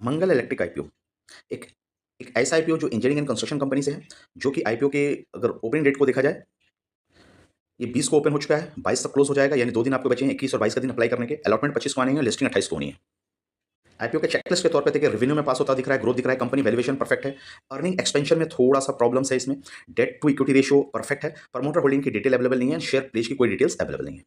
मंगल electric IPO एक एक ऐसा आईपीओ जो इंजीनियरिंग एंड कंस्ट्रक्शन कंपनी से है, जो कि आईपीओ के अगर ओपनिंग डेट को देखा जाए, ये 20 को ओपन हो चुका है, 22 तक क्लोज हो जाएगा, यानी 2 दिन आपके बचे हैं, 21 और 22 का दिन अप्लाई करने के। अलॉटमेंट 25 को आनी है, लिस्टिंग 28 को होनी है। आईपीओ के चेकलिस्ट के तौर पे देखिए, रेवेन्यू में पास होता दिख रहा है, ग्रोथ दिख रहा है, कंपनी वैल्यूएशन परफेक्ट है, अर्निंग एक्सपेंशन में थोड़ा-सा प्रॉब्लम्स है इसमें, debt to equity ratio perfect है, प्रमोटर होल्डिंग की डिटेल अवेलेबल नहीं है, शेयर प्लेज की कोई डिटेल्स अवेलेबल नहीं है।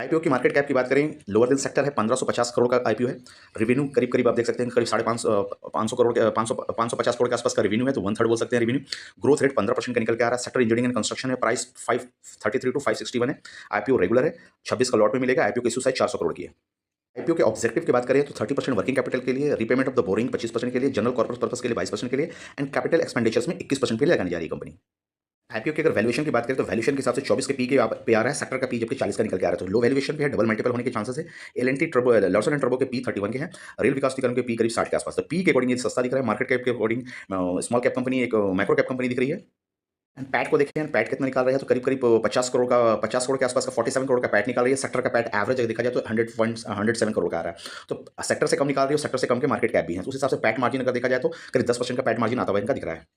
आईपीओ की मार्केट कैप की बात करें, लोअर देन सेक्टर है, 1550 करोड़ का आईपीओ है। रेवेन्यू करीब-करीब आप देख सकते हैं, करीब 550 करोड़ के 550 करोड़ के आसपास का रेवेन्यू है, तो वन थर्ड बोल सकते हैं रेवेन्यू। ग्रोथ रेट 15% का निकल के आ रहा है। सेक्टर इंजीनियरिंग एंड कंस्ट्रक्शन है, प्राइस 533 टू 561 है। आईपीओ रेगुलर है, 26 का लॉट में मिलेगा। आईपीओ की इश्यू साइज 400 करोड़ की है। आईपीओ के ऑब्जेक्टिव की बात करें तो 30% वर्किंग कैपिटल के लिए, रीपेमेंट ऑफ द बोरिंग 25% के लिए, जनरल कॉर्पोरेट पर्पस के लिए 22% के लिए एंड कैपिटल एक्सपेंडिचर्स में 21% के लिए लगाने जा रही है कंपनी। आईपीओ की अगर वैल्यूएशन की बात करें तो वैल्यूएशन के हिसाब से 24 के पी के पे आ रहा है, सेक्टर का पी जबकि 40 का निकल के आ रहा है, तो लो वैल्यूएशन पे है, डबल मल्टीपल होने के चांसेस है। LNT turbo, Larsen and turbo के पी 31 के हैं, रेल विकास निगम के पी करीब 60 के आसपास, तो पी के अकॉर्डिंग ये सस्ता दिख रहा है। मार्केट कैप के अकॉर्डिंग स्मॉल कैप कंपनी, एक माइक्रो कैप कंपनी दिख रही है। एंड पैट को देखें, पैट कितना निकाल रहा है, तो करीब करीब 50 करोड़ के आसपास का 47 करोड़ का पैट निकाल रही है। सेक्टर का पैट एवरेज अगर देखा जाए तो 107 करोड़ का आ रहा है, तो सेक्टर से कम निकाल रही है, सेक्टर से कम के मार्केट कैप भी है, तो उस हिसाब से पैट मार्जिन अगर देखा जाए तो करीब 10% का पैट मार्जिन आता हुआ इनका दिख रहा है।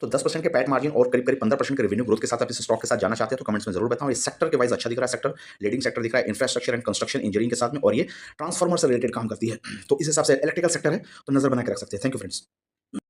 तो 10% के पैट मार्जिन और करीब करीब 15% के रेवेन्यू ग्रोथ के साथ आप इस स्टॉक के साथ जाना चाहते हैं तो कमेंट्स में जरूर बताओ। इस सेक्टर के वाइज अच्छा दिख रहा है, सेक्टर लीडिंग सेक्टर दिख रहा है, इंफ्रास्ट्रक्चर एंड कंस्ट्रक्शन इंजीनियरिंग के साथ में, और ये ट्रांसफार्मर से रिलेटेड काम करती है, तो इस हिसाब से इलेक्ट्रिकल सेक्टर है, तो नजर बना के रख सकते हैं। Thank you friends.